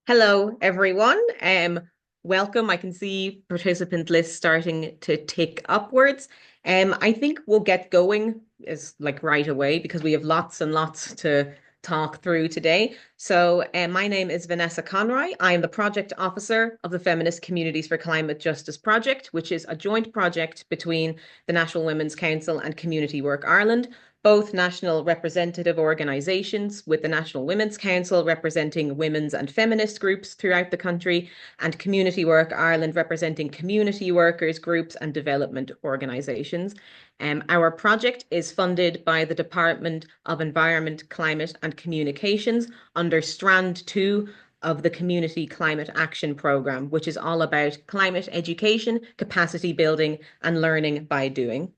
Hello, everyone. Welcome. I can see participant list starting to tick upwards. I think we'll get going right away because we have lots and lots to talk through today. So, my name is Vanessa Conroy. I am the project officer of the Feminist Communities for Climate Justice project, which is a joint project between the National Women's Council and Community Work Ireland, both national representative organisations, with the National Women's Council representing women's and feminist groups throughout the country, and Community Work Ireland representing community workers, groups and development organisations. Our project is funded by the Department of Environment, Climate and Communications under Strand 2 of the Community Climate Action Programme, which is all about climate education, capacity building and learning by doing.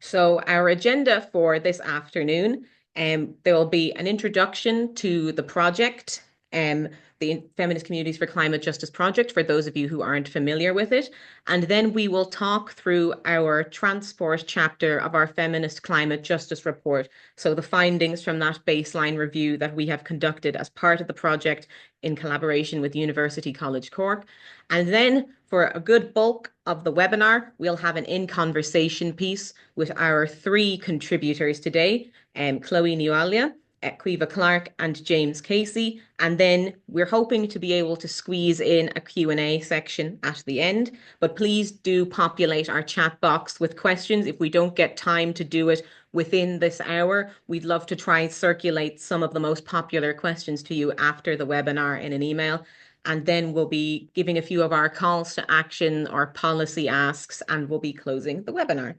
So our agenda for this afternoon, there will be an introduction to the project, the Feminist Communities for Climate Justice project, for those of you who aren't familiar with it. And then we will talk through our transport chapter of our Feminist Climate Justice report. So the findings from that baseline review that we have conducted as part of the project in collaboration with University College Cork. And then for a good bulk of the webinar, we'll have an in-conversation piece with our three contributors today, Chloe Nualia, Quiva Clark and James Casey. And then we're hoping to be able to squeeze in a Q&A section at the end. But please do populate our chat box with questions. If we don't get time to do it within this hour, we'd love to try and circulate some of the most popular questions to you after the webinar in an email. And then we'll be giving a few of our calls to action or policy asks, and we'll be closing the webinar.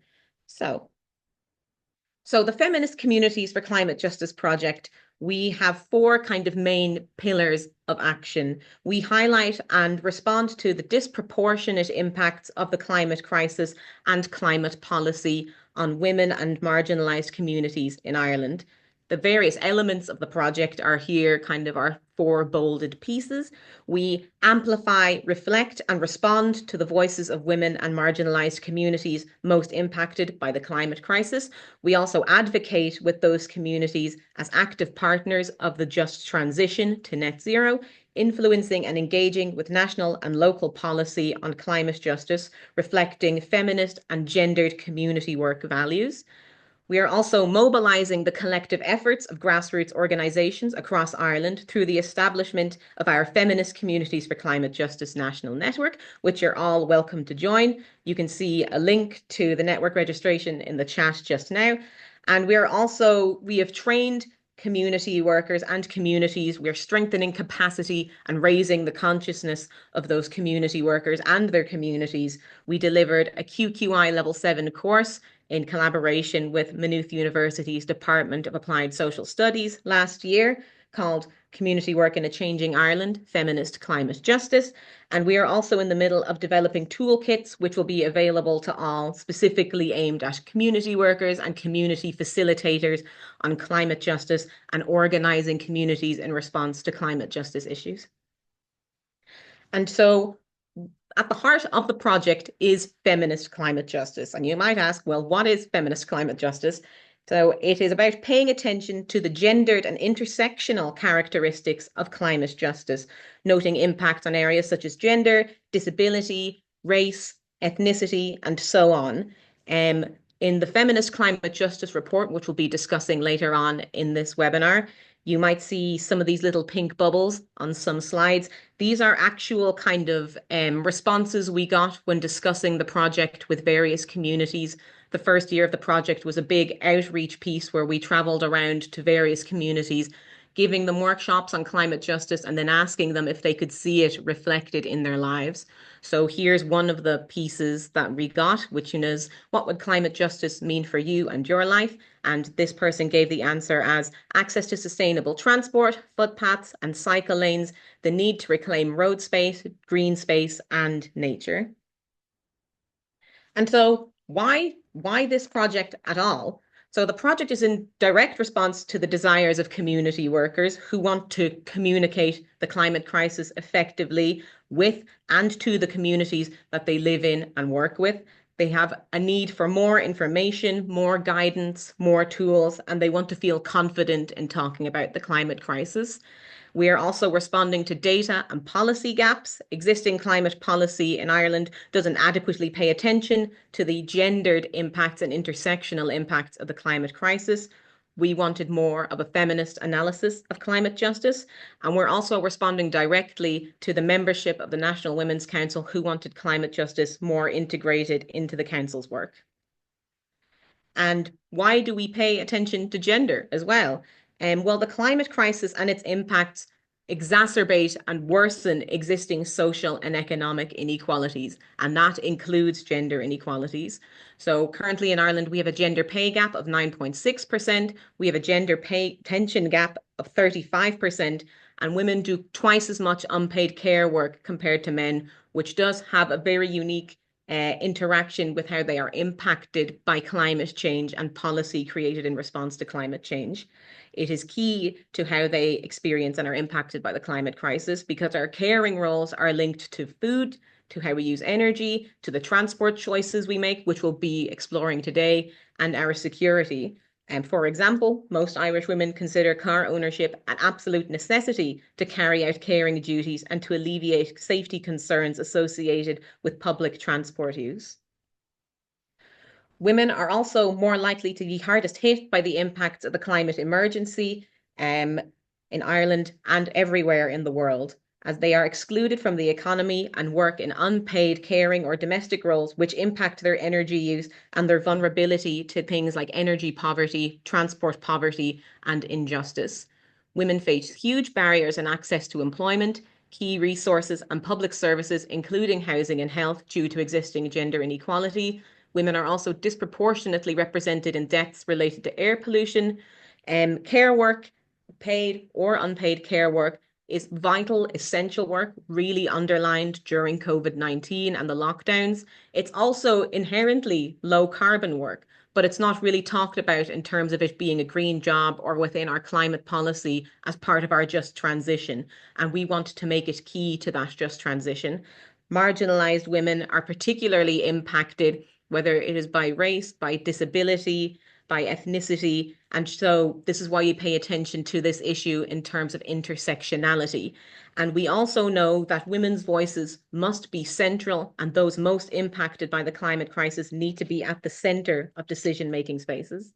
So the Feminist Communities for Climate Justice project, we have four kind of main pillars of action. We highlight and respond to the disproportionate impacts of the climate crisis and climate policy on women and marginalised communities in Ireland. The various elements of the project are here, kind of our four bolded pieces. We amplify, reflect and respond to the voices of women and marginalised communities most impacted by the climate crisis. We also advocate with those communities as active partners of the just transition to net zero, influencing and engaging with national and local policy on climate justice, reflecting feminist and gendered community work values. We are also mobilising the collective efforts of grassroots organisations across Ireland through the establishment of our Feminist Communities for Climate Justice National Network, which you're all welcome to join. You can see a link to the network registration in the chat just now. And we have trained community workers and communities. We're strengthening capacity and raising the consciousness of those community workers and their communities. We delivered a QQI Level 7 course in collaboration with Maynooth University's Department of Applied Social Studies last year, called Community Work in a Changing Ireland, Feminist Climate Justice. And we are also in the middle of developing toolkits, which will be available to all, specifically aimed at community workers and community facilitators on climate justice and organising communities in response to climate justice issues. And so at the heart of the project is feminist climate justice. And you might ask, well, what is feminist climate justice? So it is about paying attention to the gendered and intersectional characteristics of climate justice, noting impacts on areas such as gender, disability, race, ethnicity, and so on. In the Feminist Climate Justice report, which we'll be discussing later on in this webinar, you might see some of these little pink bubbles on some slides. These are actual kind of responses we got when discussing the project with various communities. The first year of the project was a big outreach piece where we travelled around to various communities, giving them workshops on climate justice and then asking them if they could see it reflected in their lives. So here's one of the pieces that we got, which is, what would climate justice mean for you and your life? And this person gave the answer as access to sustainable transport, footpaths and cycle lanes, the need to reclaim road space, green space and nature. And so why this project at all? So the project is in direct response to the desires of community workers who want to communicate the climate crisis effectively with and to the communities that they live in and work with. They have a need for more information, more guidance, more tools, and they want to feel confident in talking about the climate crisis. We are also responding to data and policy gaps. Existing climate policy in Ireland doesn't adequately pay attention to the gendered impacts and intersectional impacts of the climate crisis. We wanted more of a feminist analysis of climate justice, and we're also responding directly to the membership of the National Women's Council who wanted climate justice more integrated into the council's work. And why do we pay attention to gender as well? Well, the climate crisis and its impacts exacerbate and worsen existing social and economic inequalities, and that includes gender inequalities. So currently in Ireland, we have a gender pay gap of 9.6%. We have a gender pay pension gap of 35%, and women do twice as much unpaid care work compared to men, which does have a very unique interaction with how they are impacted by climate change and policy created in response to climate change. It is key to how they experience and are impacted by the climate crisis because our caring roles are linked to food, to how we use energy, to the transport choices we make, which we'll be exploring today, and our security. And for example, most Irish women consider car ownership an absolute necessity to carry out caring duties and to alleviate safety concerns associated with public transport use. Women are also more likely to be hardest hit by the impacts of the climate emergency in Ireland and everywhere in the world, as they are excluded from the economy and work in unpaid caring or domestic roles, which impact their energy use and their vulnerability to things like energy poverty, transport poverty, and injustice. Women face huge barriers in access to employment, key resources, and public services, including housing and health, due to existing gender inequality. Women are also disproportionately represented in deaths related to air pollution. Care work, paid or unpaid care work, is vital, essential work, really underlined during COVID-19 and the lockdowns. It's also inherently low carbon work, but it's not really talked about in terms of it being a green job or within our climate policy as part of our just transition. And we want to make it key to that just transition. Marginalized women are particularly impacted, whether it is by race, by disability, by ethnicity. And so this is why you pay attention to this issue in terms of intersectionality. And we also know that women's voices must be central, and those most impacted by the climate crisis need to be at the center of decision-making spaces.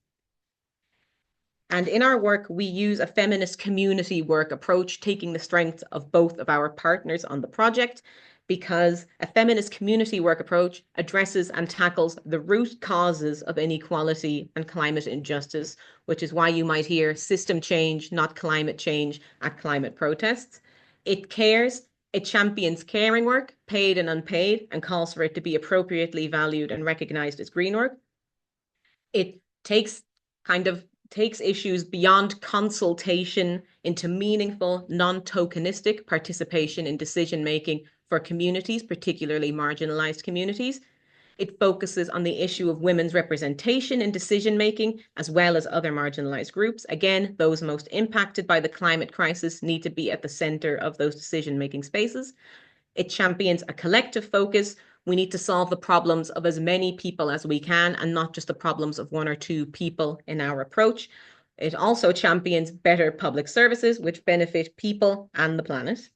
And in our work, we use a feminist community work approach, taking the strengths of both of our partners on the project, because a feminist community work approach addresses and tackles the root causes of inequality and climate injustice, which is why you might hear system change, not climate change, at climate protests. It cares, it champions caring work, paid and unpaid, and calls for it to be appropriately valued and recognized as green work. It takes issues beyond consultation into meaningful, non-tokenistic participation in decision-making for communities, particularly marginalized communities. It focuses on the issue of women's representation in decision-making, as well as other marginalized groups. Again, those most impacted by the climate crisis need to be at the center of those decision-making spaces. It champions a collective focus. We need to solve the problems of as many people as we can, and not just the problems of one or two people in our approach. It also champions better public services, which benefit people and the planet.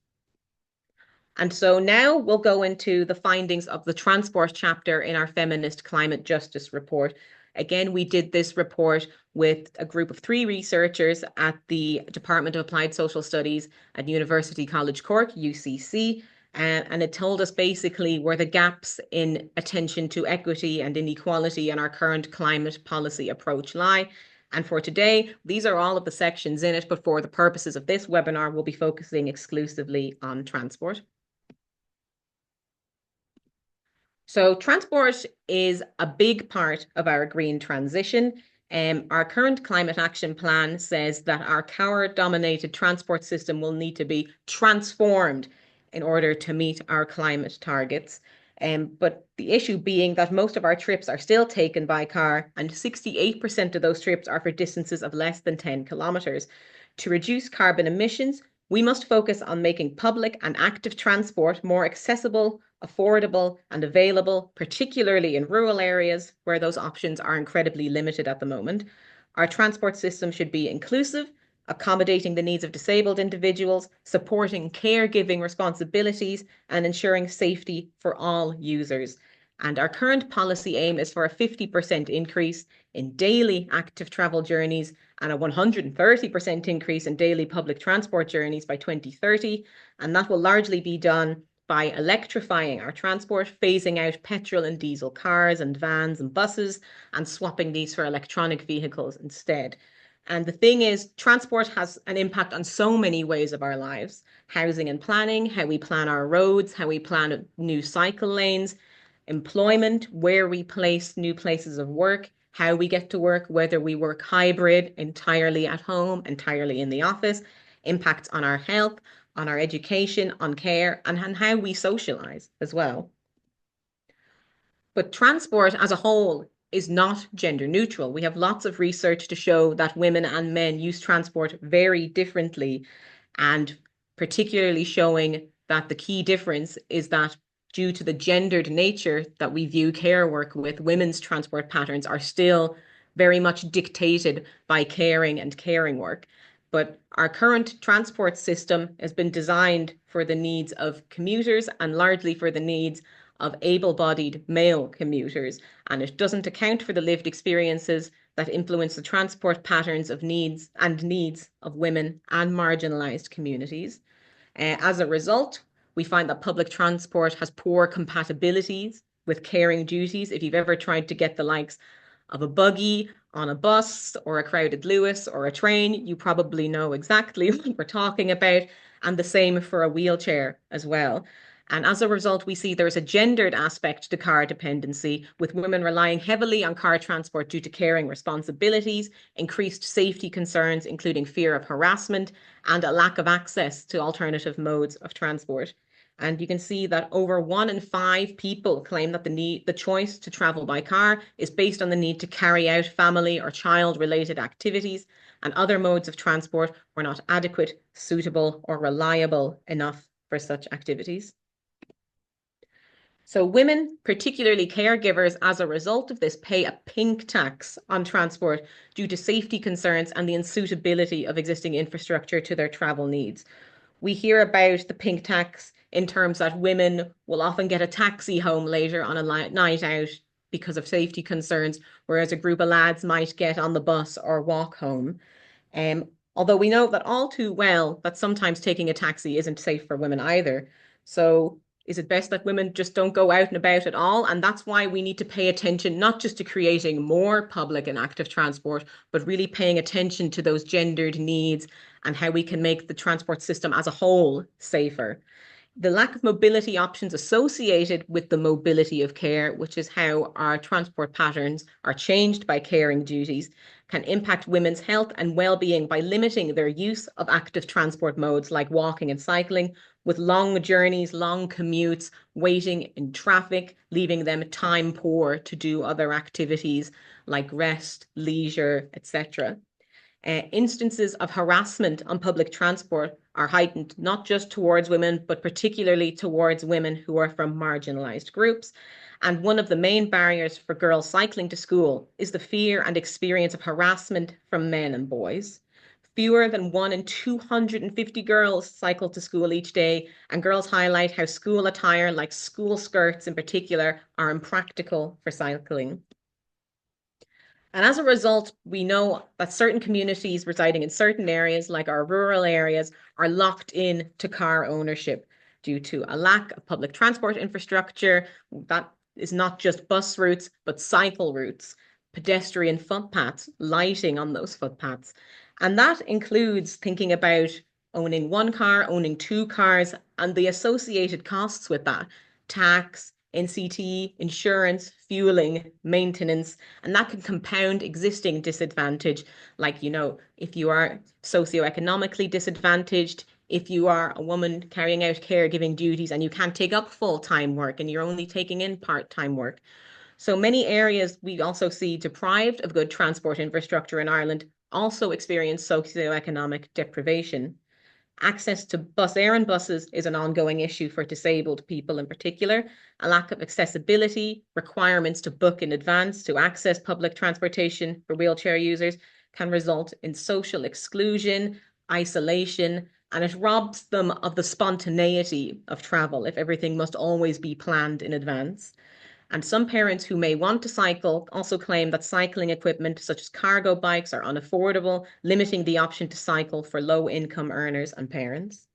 And so now we'll go into the findings of the transport chapter in our Feminist Climate Justice Report. Again, we did this report with a group of 3 researchers at the Department of Applied Social Studies at University College Cork, UCC. And it told us basically where the gaps in attention to equity and inequality in our current climate policy approach lie. And for today, these are all of the sections in it, but for the purposes of this webinar, we'll be focusing exclusively on transport. So transport is a big part of our green transition. Our current climate action plan says that our car-dominated transport system will need to be transformed in order to meet our climate targets. But the issue being that most of our trips are still taken by car, and 68% of those trips are for distances of less than 10 kilometers. To reduce carbon emissions, We must focus on making public and active transport more accessible, affordable, and available, particularly in rural areas where those options are incredibly limited at the moment. Our transport system should be inclusive, accommodating the needs of disabled individuals, supporting caregiving responsibilities, and ensuring safety for all users. And our current policy aim is for a 50% increase in daily active travel journeys and a 130% increase in daily public transport journeys by 2030. And that will largely be done by electrifying our transport, phasing out petrol and diesel cars and vans and buses, and swapping these for electronic vehicles instead. And the thing is, transport has an impact on so many ways of our lives: housing and planning, how we plan our roads, how we plan new cycle lanes, employment, where we place new places of work, how we get to work, whether we work hybrid, entirely at home, entirely in the office, impacts on our health, on our education, on care, and how we socialize as well. But transport as a whole is not gender neutral. We have lots of research to show that women and men use transport very differently, and particularly showing that the key difference is that due to the gendered nature that we view care work with, women's transport patterns are still very much dictated by caring and caring work. But our current transport system has been designed for the needs of commuters and largely for the needs of able-bodied male commuters, and it doesn't account for the lived experiences that influence the transport patterns of needs of women and marginalized communities. As a result, we find that public transport has poor compatibilities with caring duties. If you've ever tried to get the likes of a buggy on a bus or a crowded Lewis or a train, you probably know exactly what we're talking about, and the same for a wheelchair as well. And as a result, we see there's a gendered aspect to car dependency, with women relying heavily on car transport due to caring responsibilities, increased safety concerns, including fear of harassment, and a lack of access to alternative modes of transport. And you can see that over 1 in 5 people claim that the choice to travel by car is based on the need to carry out family or child-related activities, and other modes of transport were not adequate, suitable, or reliable enough for such activities. So women, particularly caregivers, as a result of this, pay a pink tax on transport due to safety concerns and the unsuitability of existing infrastructure to their travel needs. We hear about the pink tax in terms that women will often get a taxi home later on a night out because of safety concerns, whereas a group of lads might get on the bus or walk home. Although we know that all too well that sometimes taking a taxi isn't safe for women either. So is it best that women just don't go out and about at all? And that's why we need to pay attention, not just to creating more public and active transport, but really paying attention to those gendered needs and how we can make the transport system as a whole safer. The lack of mobility options associated with the mobility of care, which is how our transport patterns are changed by caring duties, can impact women's health and well-being by limiting their use of active transport modes like walking and cycling, with long journeys, long commutes, waiting in traffic, leaving them time poor to do other activities like rest, leisure, etc. Instances of harassment on public transport are heightened, not just towards women, but particularly towards women who are from marginalized groups. And one of the main barriers for girls cycling to school is the fear and experience of harassment from men and boys. Fewer than 1 in 250 girls cycle to school each day, and girls highlight how school attire, like school skirts in particular, are impractical for cycling. And as a result, we know that certain communities residing in certain areas, like our rural areas, are locked in to car ownership due to a lack of public transport infrastructure. That is not just bus routes, but cycle routes, pedestrian footpaths, lighting on those footpaths. And that includes thinking about owning one car, owning 2 cars, and the associated costs with that: tax, NCT, insurance, fueling, maintenance, and that can compound existing disadvantage. Like, if you are socioeconomically disadvantaged, if you are a woman carrying out caregiving duties and you can't take up full-time work and you're only taking in part-time work. So many areas we also see deprived of good transport infrastructure in Ireland also experience socioeconomic deprivation. Access to bus Éireann buses is an ongoing issue for disabled people in particular. A lack of accessibility, requirements to book in advance to access public transportation for wheelchair users can result in social exclusion, isolation, and it robs them of the spontaneity of travel if everything must always be planned in advance. And some parents who may want to cycle also claim that cycling equipment such as cargo bikes are unaffordable, limiting the option to cycle for low-income earners and parents.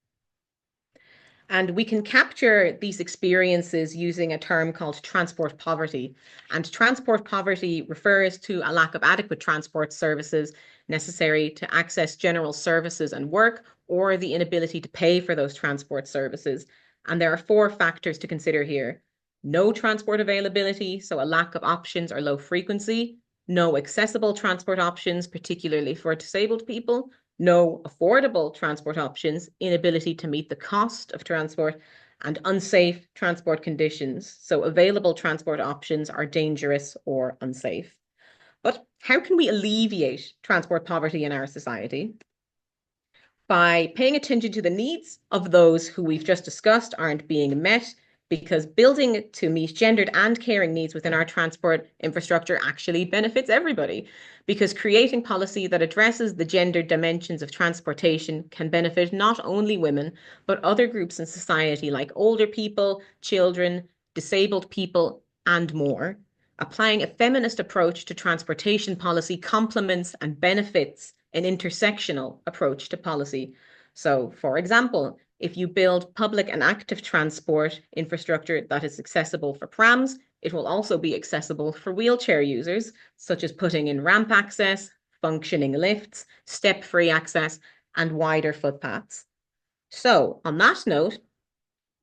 And we can capture these experiences using a term called transport poverty. And transport poverty refers to a lack of adequate transport services necessary to access general services and work, or the inability to pay for those transport services. And there are 4 factors to consider here. No transport availability, so a lack of options or low frequency. No accessible transport options, particularly for disabled people. No affordable transport options, inability to meet the cost of transport, and unsafe transport conditions. So available transport options are dangerous or unsafe. But how can we alleviate transport poverty in our society? By paying attention to the needs of those who we've just discussed aren't being met, because building to meet gendered and caring needs within our transport infrastructure actually benefits everybody, because creating policy that addresses the gendered dimensions of transportation can benefit not only women, but other groups in society like older people, children, disabled people, and more. Applying a feminist approach to transportation policy complements and benefits an intersectional approach to policy. So, for example, if you build public and active transport infrastructure that is accessible for prams, it will also be accessible for wheelchair users, such as putting in ramp access, functioning lifts, step-free access, and wider footpaths. So, on that note,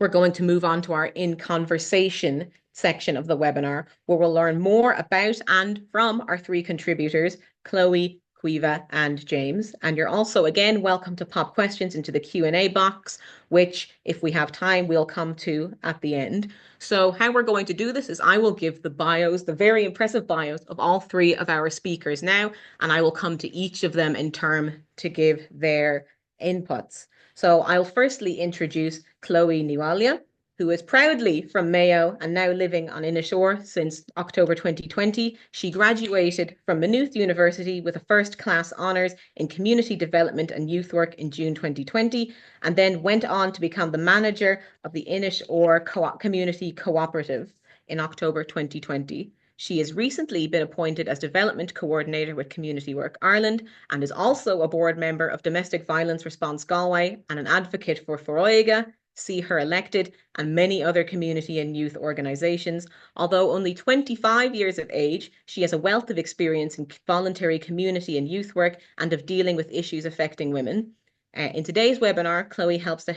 we're going to move on to our In Conversation section of the webinar, where we'll learn more about and from our 3 contributors, Chloe, Caoimhe, and James. And you're also, again, welcome to pop questions into the Q&A box, which, if we have time, we'll come to at the end. So how we're going to do this is I will give the bios, the very impressive bios of all 3 of our speakers now, and I will come to each of them in turn to give their inputs. So I'll firstly introduce Chloe Niwalia, who is proudly from Mayo and now living on Inishowen since October 2020. She graduated from Maynooth University with a first-class honours in Community Development and Youth Work in June 2020, and then went on to become the manager of the Oírr Community Cooperative in October 2020. She has recently been appointed as Development Coordinator with Community Work Ireland and is also a board member of Domestic Violence Response Galway and an advocate for Foróige, See Her Elected, and many other community and youth organisations. Although only 25 years of age, she has a wealth of experience in voluntary community and youth work and of dealing with issues affecting women. In today's webinar, Chloe hopes to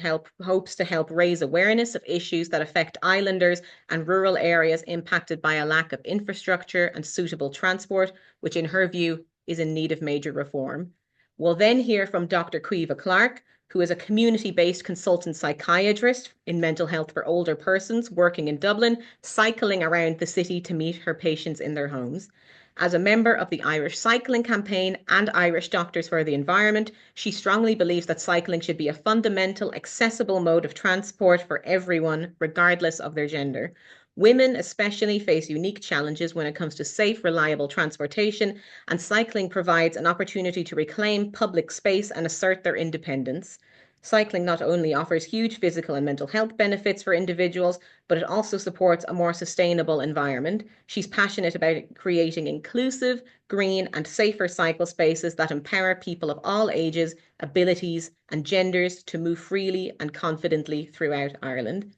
help raise awareness of issues that affect islanders and rural areas impacted by a lack of infrastructure and suitable transport, which in her view is in need of major reform. We'll then hear from Dr. Caoimhe Clarke, who is a community-based consultant psychiatrist in mental health for older persons working in Dublin, cycling around the city to meet her patients in their homes. As a member of the Irish Cycling Campaign and Irish Doctors for the Environment, she strongly believes that cycling should be a fundamental, accessible mode of transport for everyone, regardless of their gender. Women especially face unique challenges when it comes to safe, reliable transportation, and cycling provides an opportunity to reclaim public space and assert their independence. Cycling not only offers huge physical and mental health benefits for individuals, but it also supports a more sustainable environment. She's passionate about creating inclusive, green, and safer cycle spaces that empower people of all ages, abilities, and genders to move freely and confidently throughout Ireland.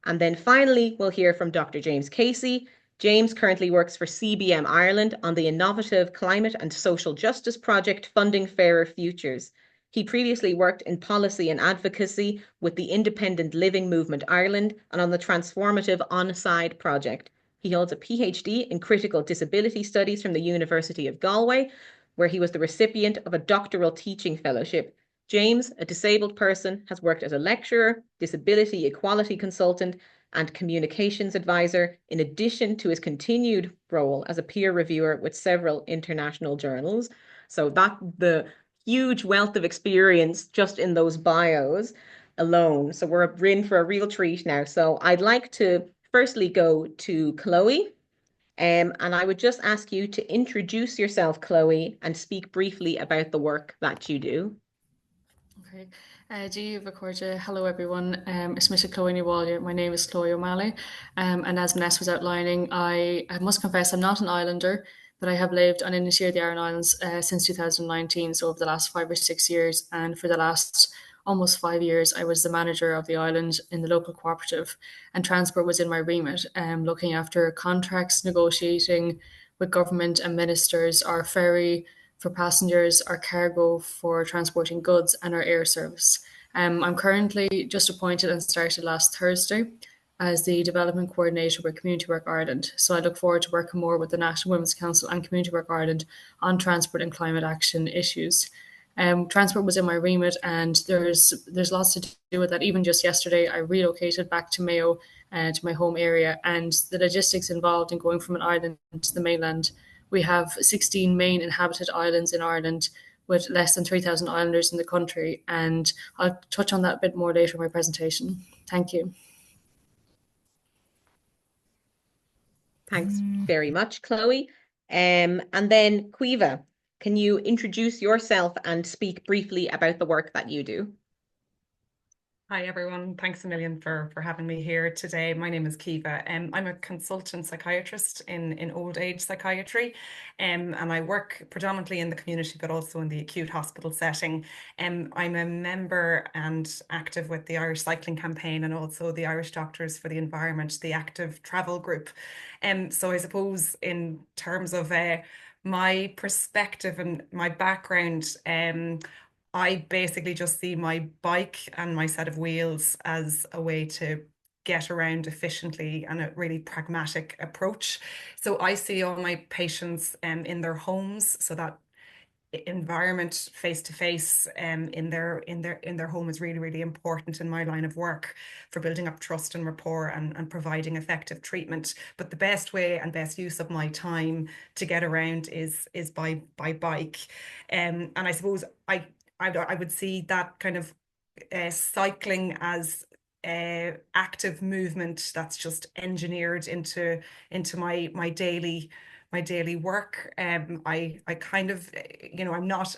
And then finally, we'll hear from Dr. James Casey. James currently works for CBM Ireland on the innovative climate and social justice project Funding Fairer Futures. He previously worked in policy and advocacy with the Independent Living Movement Ireland and on the transformative On-Side project. He holds a PhD in critical disability studies from the University of Galway, where he was the recipient of a doctoral teaching fellowship. James, a disabled person, has worked as a lecturer, disability equality consultant, and communications advisor, in addition to his continued role as a peer reviewer with several international journals. So that the huge wealth of experience just in those bios alone. So we're in for a real treat now. So I'd like to firstly go to Chloe. And I would just ask you to introduce yourself, Chloe, and speak briefly about the work that you do. Okay. Hello everyone. It's Mr. Chloe Wallier. My name is Chloe O'Malley. And as Vanessa was outlining, I must confess I'm not an islander, but I have lived on Inisheer, the Aran Islands, since 2019, so over the last 5 or 6 years. And for the last almost 5 years, I was the manager of the island in the local cooperative, and transport was in my remit, looking after contracts, negotiating with government and ministers, our ferry for passengers, our cargo for transporting goods, and our air service. I'm currently just appointed and started last Thursday as the Development Coordinator with Community Work Ireland. So I look forward to working more with the National Women's Council and Community Work Ireland on transport and climate action issues. Transport was in my remit, and there's lots to do with that. Even just yesterday, I relocated back to Mayo, to my home area, and the logistics involved in going from an island to the mainland. We have 16 main inhabited islands in Ireland, with less than 3,000 islanders in the country, and I'll touch on that a bit more later in my presentation. Thank you. Thanks very much, Chloe. And then Caoimhe, can you introduce yourself and speak briefly about the work that you do? Hi everyone, thanks a million for having me here today. My name is Caoimhe. I'm a consultant psychiatrist in old age psychiatry, and I work predominantly in the community but also in the acute hospital setting. I'm a member and active with the Irish Cycling Campaign and also the Irish Doctors for the Environment, the active travel group. So I suppose in terms of my perspective and my background, I basically just see my bike and my set of wheels as a way to get around efficiently and a really pragmatic approach. So I see all my patients in their homes, so that environment face to face in their home is really important in my line of work for building up trust and rapport and providing effective treatment. But the best way and best use of my time to get around is by bike. And I suppose I would see that kind of cycling as active movement that's just engineered into my daily work. I kind of, I'm not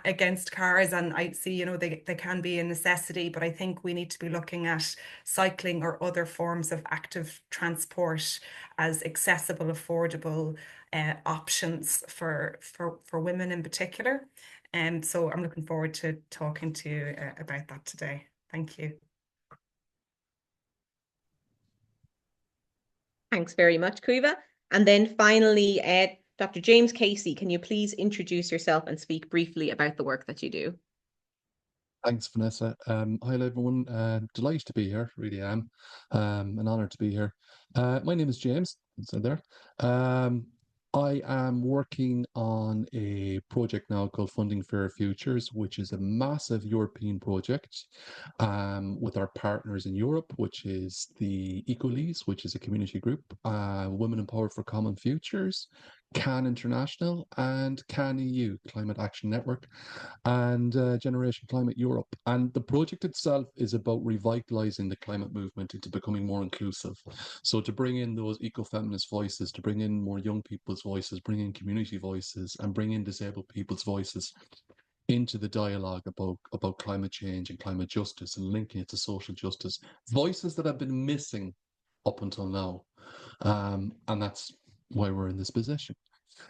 against cars, and I see, they can be a necessity, but I think we need to be looking at cycling or other forms of active transport as accessible, affordable options for women in particular. And so I'm looking forward to talking to you about that today. Thank you. Thanks very much, Caoimhe. And then finally, Dr. James Casey, can you please introduce yourself and speak briefly about the work that you do? Thanks, Vanessa. Hi, everyone. Delighted to be here. Really am. An honor to be here. My name is James. So there. I am working on a project now called Funding Fair Futures, which is a massive European project with our partners in Europe, which is the EcoLease, which is a community group, Women Empowered for Common Futures, CAN International, and CAN EU, Climate Action Network, and Generation Climate Europe. And the project itself is about revitalizing the climate movement into becoming more inclusive. So to bring in those eco-feminist voices, to bring in more young people's voices, bring in community voices, and bring in disabled people's voices into the dialogue about climate change and climate justice and linking it to social justice. Voices that have been missing up until now. And that's why we're in this position.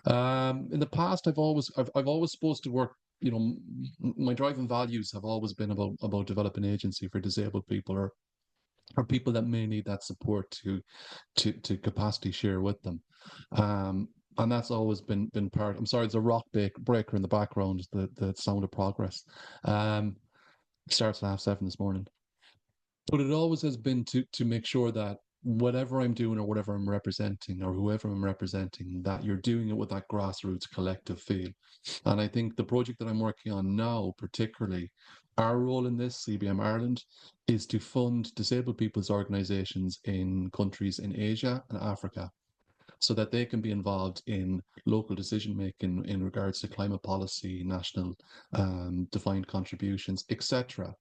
In the past, I've always supposed to work. My driving values have always been about developing agency for disabled people or people that may need that support to capacity share with them. And that's always been part. I'm sorry, there's a rock breaker in the background. The sound of progress. Starts at 7:30 this morning. But it always has been to make sure that whatever I'm doing or whatever I'm representing or whoever I'm representing, that you're doing it with that grassroots collective feel. And I think the project that I'm working on now, particularly, our role in this, CBM Ireland, is to fund disabled people's organisations in countries in Asia and Africa. so that they can be involved in local decision making in regards to climate policy, national defined contributions, etc.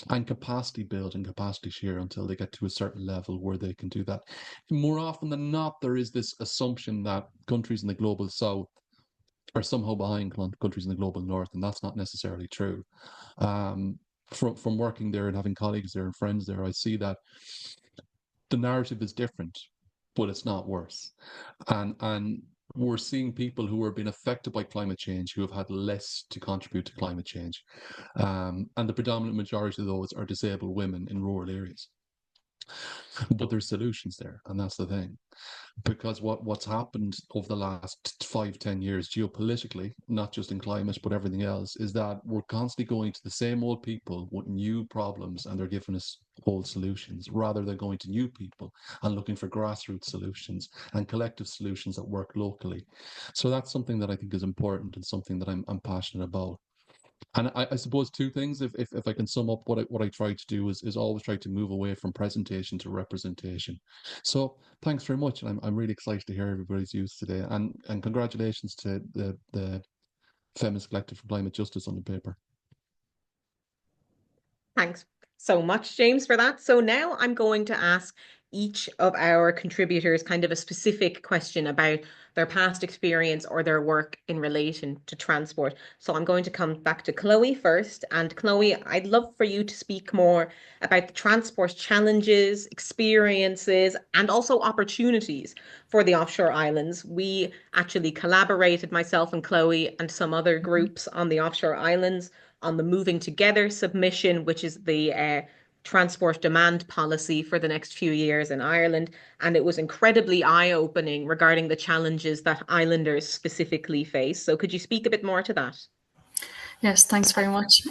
And capacity build and capacity share until they get to a certain level where they can do that. More often than not, there is this assumption that countries in the global south are somehow behind countries in the global north, and that's not necessarily true. From working there and having colleagues there and friends there, I see that the narrative is different, but it's not worse. And we're seeing people who are being affected by climate change who have had less to contribute to climate change. And the predominant majority of those are disabled women in rural areas. But there's solutions there, and that's the thing. Because what's happened over the last 5-10 years geopolitically, not just in climate but everything else, is that we're constantly going to the same old people with new problems, and they're giving us old solutions rather than going to new people and looking for grassroots solutions and collective solutions that work locally. So that's something that I think is important and something that I'm passionate about. And I suppose two things, if I can sum up what I try to do is always try to move away from presentation to representation. So thanks very much. And I'm really excited to hear everybody's views today. And congratulations to the Feminist Collective for Climate Justice on the paper. Thanks so much, James, for that. So now I'm going to ask each of our contributors kind of a specific question about their past experience or their work in relation to transport. So I'm going to come back to Chloe first. And Chloe, I'd love for you to speak more about the transport challenges, experiences, and also opportunities for the offshore islands. We actually collaborated, myself and Chloe and some other groups on the offshore islands on the Moving Together submission, which is the transport demand policy for the next few years in Ireland. And it was incredibly eye-opening regarding the challenges that islanders specifically face. So could you speak a bit more to that? Yes, thanks very much.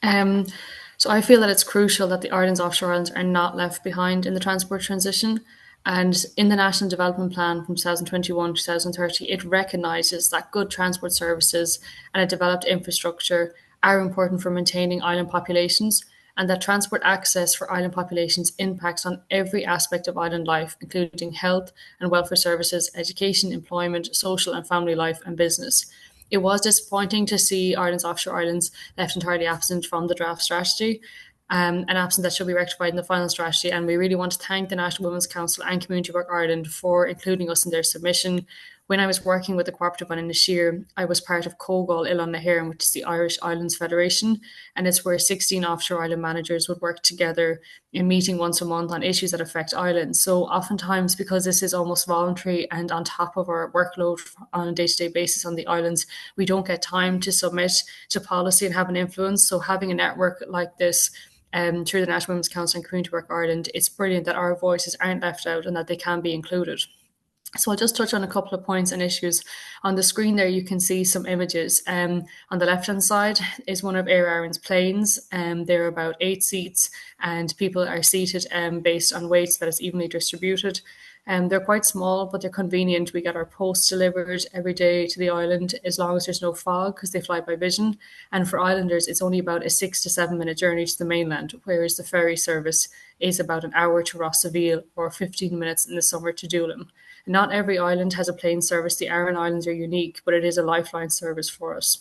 So I feel that it's crucial that the Ireland's offshore islands are not left behind in the transport transition. And in the National Development Plan from 2021 to 2030, it recognises that good transport services and a developed infrastructure are important for maintaining island populations, and that transport access for island populations impacts on every aspect of island life, including health and welfare services, education, employment, social and family life, and business. It was disappointing to see Ireland's offshore islands left entirely absent from the draft strategy, an absence that should be rectified in the final strategy. And we really want to thank the National Women's Council and Community Work Ireland for including us in their submission. When I was working with the cooperative on Inisheer, I was part of Comhar Caomhán Teo, which is the Irish Islands Federation, and it's where 16 offshore island managers would work together in meeting once a month on issues that affect islands. So oftentimes, because this is almost voluntary and on top of our workload on a day-to-day basis on the islands, we don't get time to submit to policy and have an influence. So having a network like this through the National Women's Council and Community Work Ireland, it's brilliant that our voices aren't left out and that they can be included. So I'll just touch on a couple of points and issues. On the screen there, you can see some images. On the left-hand side is one of Oirr Ireland's planes. There are about 8 seats, and people are seated based on weights that is evenly distributed. They're quite small, but they're convenient. We get our post delivered every day to the island as long as there's no fog, because they fly by vision. And for islanders, it's only about a 6 to 7 minute journey to the mainland, whereas the ferry service is about an hour to Rossaveel or 15 minutes in the summer to Doolin. Not every island has a plane service. The Aran Islands are unique, but it is a lifeline service for us.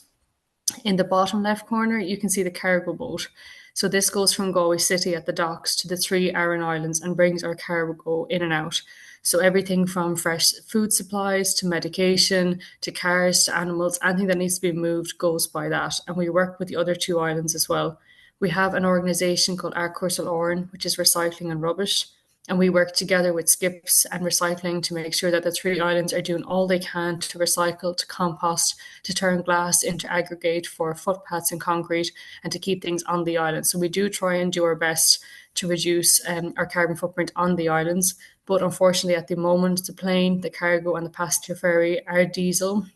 In the bottom left corner, you can see the cargo boat. So this goes from Galway City at the docks to the 3 Aran Islands and brings our cargo in and out. So everything from fresh food supplies to medication to cars to animals, anything that needs to be moved goes by that. And we work with the other 2 islands as well. We have an organisation called Oírr, which is recycling and rubbish. And we work together with skips and recycling to make sure that the 3 islands are doing all they can to recycle, to compost, to turn glass into aggregate for footpaths and concrete, and to keep things on the island. So we do try and do our best to reduce our carbon footprint on the islands. But unfortunately, at the moment, the plane, the cargo and the passenger ferry are diesel.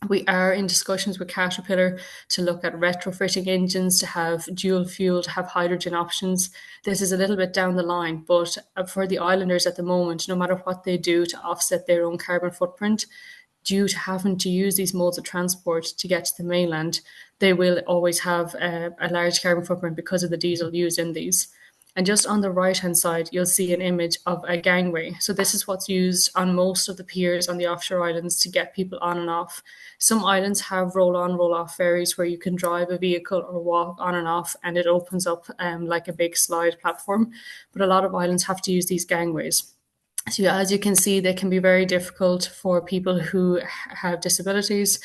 We are in discussions with Caterpillar to look at retrofitting engines to have dual fuel, to have hydrogen options. This is a little bit down the line, but for the islanders at the moment, no matter what they do to offset their own carbon footprint, due to having to use these modes of transport to get to the mainland, they will always have a large carbon footprint because of the diesel used in these. And just on the right-hand side, you'll see an image of a gangway. So this is what's used on most of the piers on the offshore islands to get people on and off. Some islands have roll-on, roll-off ferries where you can drive a vehicle or walk on and off, and it opens up like a big slide platform. But a lot of islands have to use these gangways. So as you can see, they can be very difficult for people who have disabilities,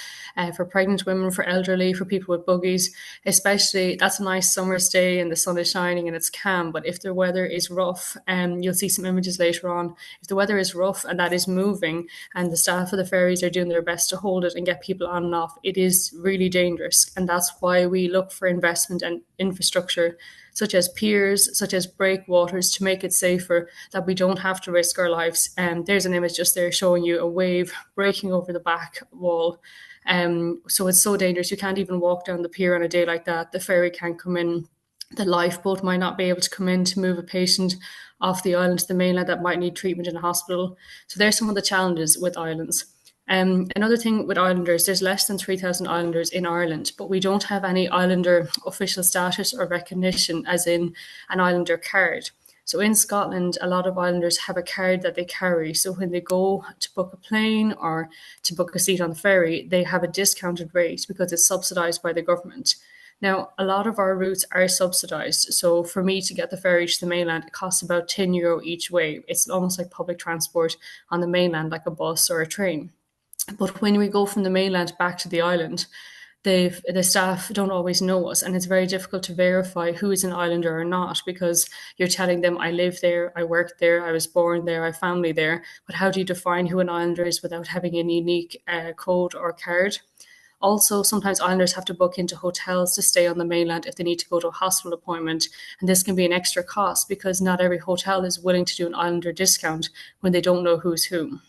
for pregnant women, for elderly, for people with buggies, especially. That's a nice summer's day and the sun is shining and it's calm. But if the weather is rough, you'll see some images later on, if the weather is rough and that is moving and the staff of the ferries are doing their best to hold it and get people on and off, it is really dangerous. And that's why we look for investment and infrastructure such as piers, such as breakwaters, to make it safer, that we don't have to risk our lives. There's an image just there showing you a wave breaking over the back wall. So it's so dangerous. You can't even walk down the pier on a day like that. The ferry can't come in. The lifeboat might not be able to come in to move a patient off the island to the mainland that might need treatment in a hospital. So there's some of the challenges with islands. Another thing with islanders, there's less than 3,000 islanders in Ireland, but we don't have any islander official status or recognition, as in an islander card. So in Scotland, a lot of islanders have a card that they carry. So when they go to book a plane or to book a seat on the ferry, they have a discounted rate because it's subsidised by the government. Now, a lot of our routes are subsidised. So for me to get the ferry to the mainland, it costs about €10 each way. It's almost like public transport on the mainland, like a bus or a train. But when we go from the mainland back to the island, the staff don't always know us, and it's very difficult to verify who is an islander or not, because you're telling them, I live there, I work there, I was born there, I have family there. But how do you define who an islander is without having a unique code or card? Also, sometimes islanders have to book into hotels to stay on the mainland if they need to go to a hospital appointment. And this can be an extra cost because not every hotel is willing to do an islander discount when they don't know who's who.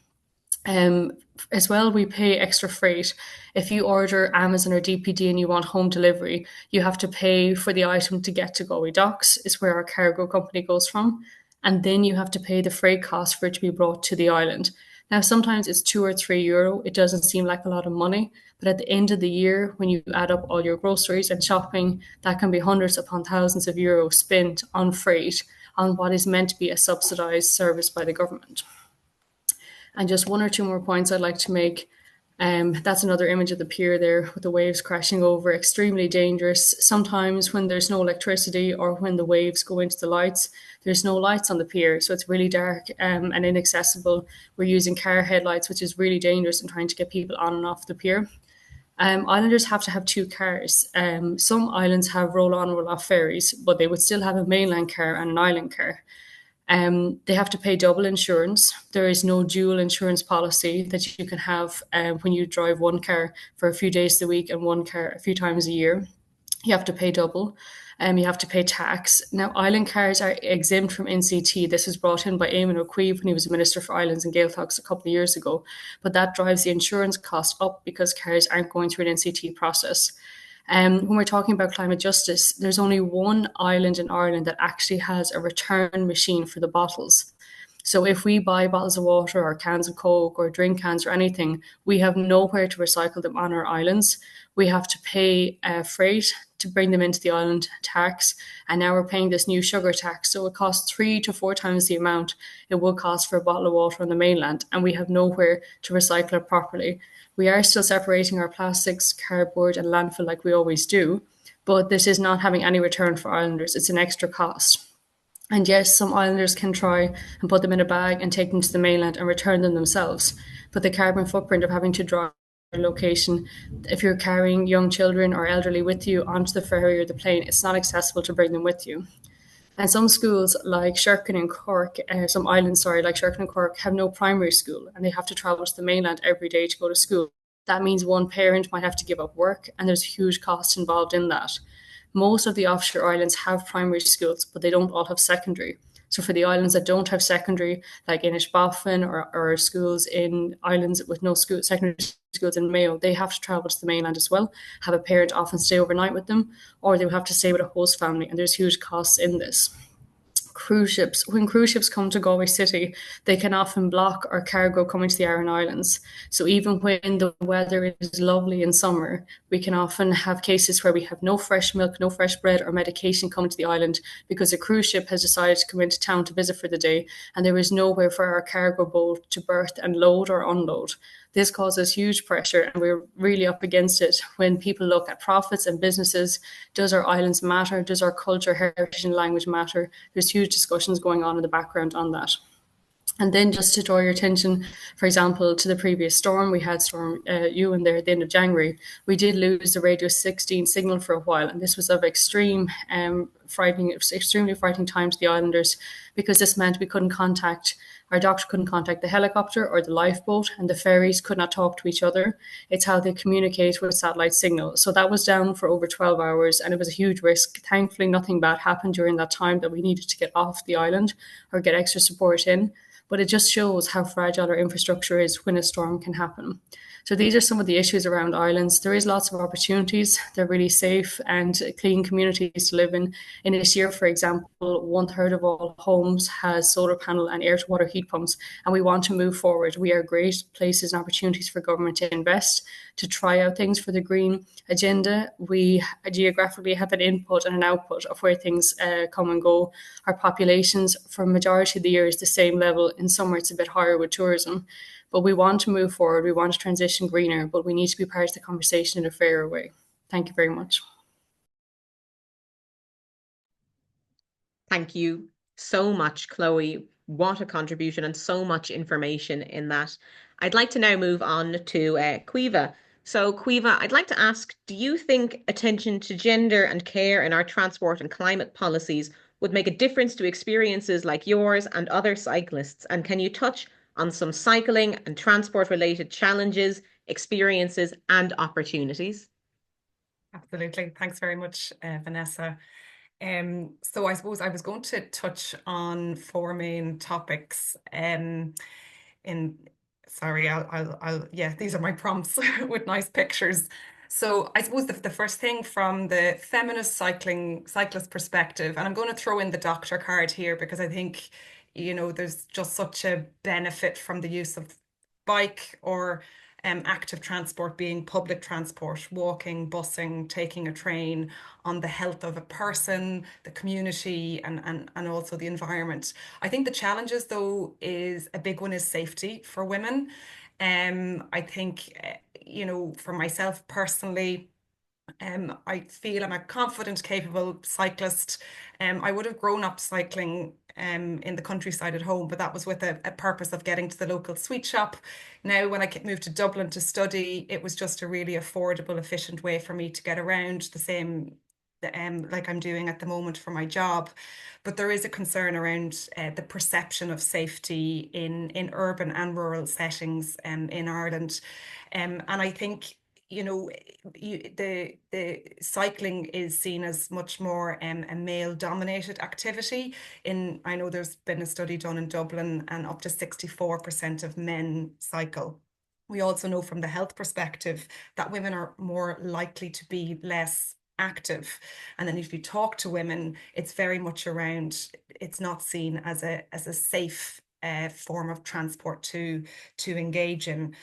As well, we pay extra freight. If you order Amazon or DPD and you want home delivery, you have to pay for the item to get to Galway Docks, is where our cargo company goes from. And then you have to pay the freight cost for it to be brought to the island. Now, sometimes it's €2 or €3. It doesn't seem like a lot of money, but at the end of the year, when you add up all your groceries and shopping, that can be hundreds upon thousands of euros spent on freight on what is meant to be a subsidised service by the government. And just one or two more points I'd like to make. That's another image of the pier there with the waves crashing over, extremely dangerous. Sometimes when there's no electricity or when the waves go into the lights, there's no lights on the pier, so it's really dark and inaccessible. We're using car headlights, which is really dangerous in trying to get people on and off the pier. Islanders have to have two cars. Some islands have roll-on, roll-off ferries, but they would still have a mainland car and an island car. They have to pay double insurance. There is no dual insurance policy that you can have when you drive one car for a few days a week and one car a few times a year. You have to pay double. You have to pay tax. Now, island cars are exempt from NCT. This was brought in by Eamon O'Queeve when he was a Minister for Islands and Gaeltachts a couple of years ago. But that drives the insurance cost up because cars aren't going through an NCT process. When we're talking about climate justice, there's only one island in Ireland that actually has a return machine for the bottles. So if we buy bottles of water or cans of Coke or drink cans or anything, we have nowhere to recycle them on our islands. We have to pay freight to bring them into the island, tax, and now we're paying this new sugar tax. So it costs 3 to 4 times the amount it would cost for a bottle of water on the mainland, and we have nowhere to recycle it properly. We are still separating our plastics, cardboard and landfill like we always do, but this is not having any return for islanders. It's an extra cost. And yes, some islanders can try and put them in a bag and take them to the mainland and return them themselves. But the carbon footprint of having to drive a location, if you're carrying young children or elderly with you onto the ferry or the plane, it's not accessible to bring them with you. And some schools like Sherkin and Cork, some islands, like Sherkin and Cork, have no primary school and they have to travel to the mainland every day to go to school. That means one parent might have to give up work and there's a huge cost involved in that. Most of the offshore islands have primary schools, but they don't all have secondary. So for the islands that don't have secondary, like Inishbofin or schools in islands with no secondary schools in Mayo, they have to travel to the mainland as well, have a parent often stay overnight with them, or they will have to stay with a host family, and there's huge costs in this. cruise ships, when cruise ships come to Galway City, they can often block our cargo coming to the Aran Islands. So even when the weather is lovely in summer, we can often have cases where we have no fresh milk, no fresh bread or medication coming to the island because a cruise ship has decided to come into town to visit for the day, and there is nowhere for our cargo boat to berth and load or unload. This causes huge pressure, and we're really up against it when people look at profits and businesses. Does our islands matter? Does our culture, heritage and language matter? There's huge discussions going on in the background on that. And then just to draw your attention, for example, to the previous storm, we had Storm Ewan there at the end of January. We did lose the Radio 16 signal for a while, and this was of extremely frightening time to the islanders, because this meant we couldn't contact, our doctor couldn't contact the helicopter or the lifeboat, and the ferries could not talk to each other. It's how they communicate with satellite signal. So that was down for over 12 hours, and it was a huge risk. Thankfully, nothing bad happened during that time that we needed to get off the island or get extra support in. But it just shows how fragile our infrastructure is when a storm can happen. So these are some of the issues around islands. There is lots of opportunities. They're really safe and clean communities to live in. In this year, for example, 1/3 of all homes has solar panel and air to water heat pumps, and we want to move forward. We are great places and opportunities for government to invest, to try out things for the green agenda. We geographically have an input and an output of where things come and go. Our populations for majority of the year is the same level. In summer, it's a bit higher with tourism. But we want to move forward. We want to transition greener, but we need to be part of the conversation in a fairer way. Thank you very much. Thank you so much, Chloe. What a contribution, and so much information in that. I'd like to now move on to Caoimhe. So Caoimhe, I'd like to ask, do you think attention to gender and care in our transport and climate policies would make a difference to experiences like yours and other cyclists? And can you touch on some cycling and transport related challenges, experiences and opportunities? Absolutely. Thanks very much, Vanessa. So I suppose I was going to touch on 4 main topics. Yeah, these are my prompts with nice pictures. So I suppose the first thing from the feminist cyclist perspective, and I'm going to throw in the doctor card here because I think, there's just such a benefit from the use of bike or active transport being public transport, walking, busing, taking a train, on the health of a person, the community, and also the environment. I think the challenges, though, is a big one is safety for women. I think, for myself personally, I feel I'm a confident, capable cyclist. I would have grown up cycling in the countryside at home, but that was with a purpose of getting to the local sweet shop. Now, when I moved to Dublin to study, it was just a really affordable, efficient way for me to get around, the same like I'm doing at the moment for my job. But there is a concern around the perception of safety in urban and rural settings in Ireland. And I think the cycling is seen as much more a male-dominated activity. I know there's been a study done in Dublin, and up to 64% of men cycle. We also know from the health perspective that women are more likely to be less active. And then if you talk to women, it's very much around, it's not seen as a safe form of transport to engage in.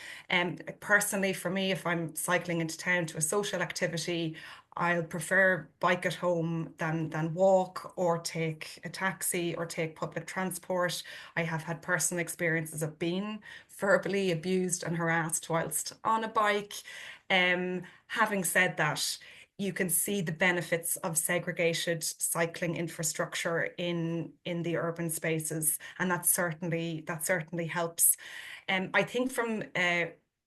Personally, for me, if I'm cycling into town to a social activity, I'll prefer bike at home than walk or take a taxi or take public transport. I have had personal experiences of being verbally abused and harassed whilst on a bike. Having said that, you can see the benefits of segregated cycling infrastructure in the urban spaces, and that certainly helps. I think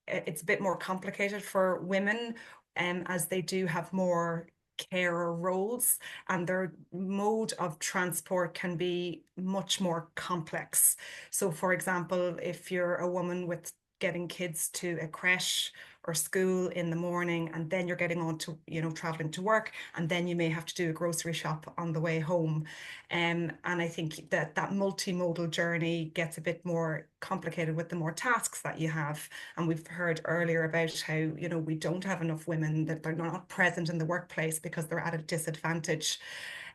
it's a bit more complicated for women, as they do have more carer roles, and their mode of transport can be much more complex. So, for example, if you're a woman with getting kids to a creche or school in the morning, and then you're getting on to, you know, traveling to work, and then you may have to do a grocery shop on the way home. And I think that that multimodal journey gets a bit more complicated with the more tasks that you have. And we've heard earlier about how, you know, we don't have enough women, that they're not present in the workplace because they're at a disadvantage.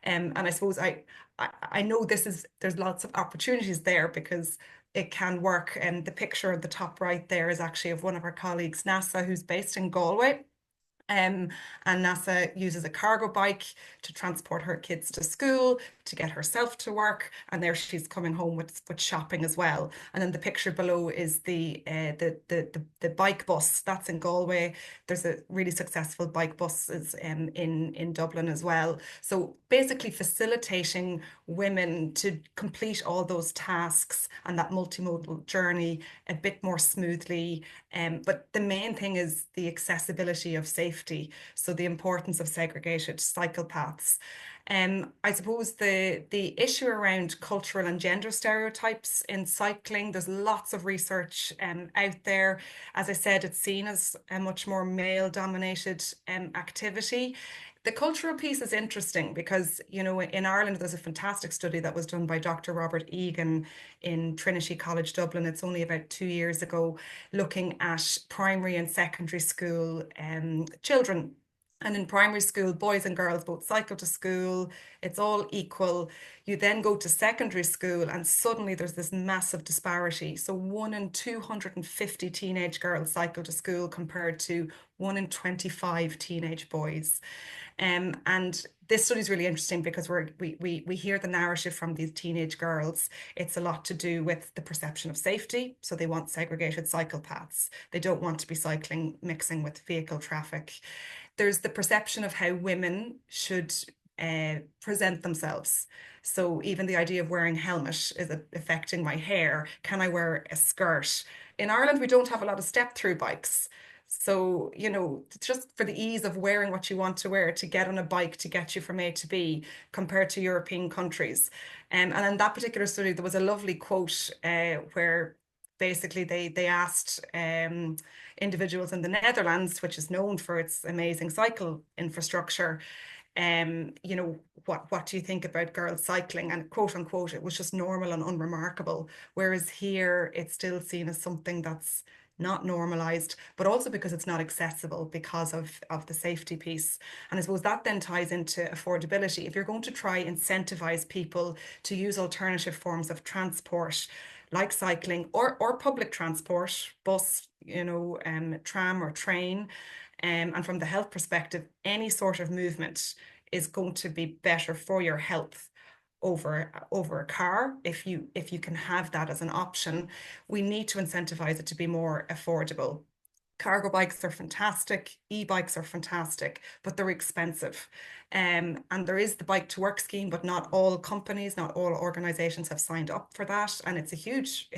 And I suppose I know there's lots of opportunities there because it can work. And the picture at the top right there is actually of one of our colleagues, NASA, who's based in Galway. And NASA uses a cargo bike to transport her kids to school, to get herself to work, and there she's coming home with shopping as well. And then the picture below is the bike bus that's in Galway. There's a really successful bike buses in Dublin as well. So basically facilitating women to complete all those tasks and that multimodal journey a bit more smoothly. But the main thing is the accessibility of safety. So the importance of segregated cycle paths. I suppose the issue around cultural and gender stereotypes in cycling, there's lots of research out there. As I said, it's seen as a much more male-dominated activity. The cultural piece is interesting because, you know, in Ireland, there's a fantastic study that was done by Dr. Robert Egan in Trinity College Dublin. It's only about 2 years ago, looking at primary and secondary school children. And in primary school, boys and girls both cycle to school. It's all equal. You then go to secondary school and suddenly there's this massive disparity. So 1 in 250 teenage girls cycle to school compared to 1 in 25 teenage boys. And this study is really interesting because we hear the narrative from these teenage girls. It's a lot to do with the perception of safety. So they want segregated cycle paths. They don't want to be cycling, mixing with vehicle traffic. There's the perception of how women should present themselves. So even the idea of wearing helmet, is it affecting my hair? Can I wear a skirt? In Ireland, we don't have a lot of step-through bikes. So, you know, just for the ease of wearing what you want to wear to get on a bike to get you from A to B compared to European countries. And in that particular study, there was a lovely quote where basically they asked individuals in the Netherlands, which is known for its amazing cycle infrastructure, you know, what do you think about girls cycling? And quote unquote, it was just normal and unremarkable. Whereas here, it's still seen as something that's not normalized, but also because it's not accessible because of the safety piece. And I suppose that then ties into affordability. If you're going to try incentivize people to use alternative forms of transport, like cycling or public transport, bus, you know, tram or train, and from the health perspective, any sort of movement is going to be better for your health over a car. If you can have that as an option, we need to incentivize it to be more affordable. Cargo bikes are fantastic, e-bikes are fantastic, but they're expensive. And there is the bike to work scheme, but not all companies, not all organizations have signed up for that. And it's a huge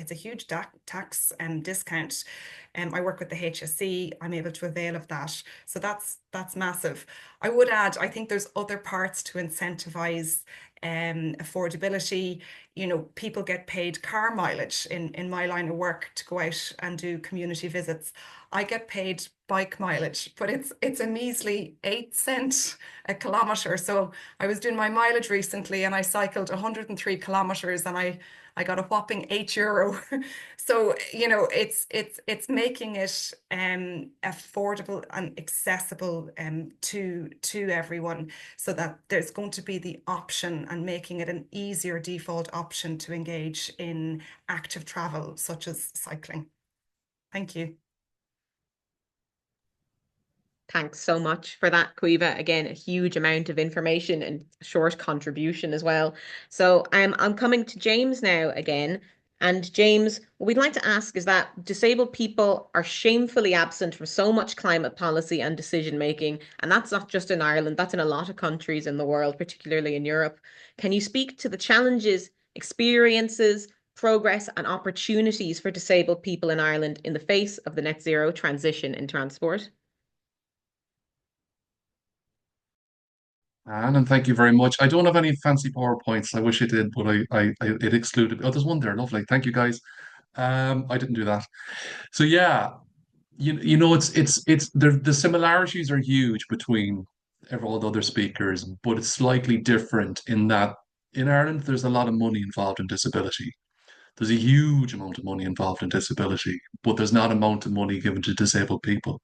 tax discount. I work with the HSE, I'm able to avail of that. So that's massive. I would add, I think there's other parts to incentivize affordability. You know, people get paid car mileage in my line of work to go out and do community visits. I get paid bike mileage, but it's a measly 8 cents a kilometre. So I was doing my mileage recently and I cycled 103 kilometres and I got a whopping €8. So, you know, it's making it affordable and accessible to everyone, so that there's going to be the option and making it an easier default option to engage in active travel, such as cycling. Thank you. Thanks so much for that, Caoimhe. Again, a huge amount of information and short contribution as well. So I'm coming to James now again. And James, what we'd like to ask is that disabled people are shamefully absent from so much climate policy and decision making. And that's not just in Ireland, that's in a lot of countries in the world, particularly in Europe. Can you speak to the challenges, experiences, progress and opportunities for disabled people in Ireland in the face of the net zero transition in transport? And thank you very much. I don't have any fancy PowerPoints. I wish I did, but it excluded. Oh, there's one there. Lovely. Thank you, guys. I didn't do that. So yeah, you know, the similarities are huge between all the other speakers, but it's slightly different in that in Ireland there's a lot of money involved in disability. There's a huge amount of money involved in disability, but there's not amount of money given to disabled people.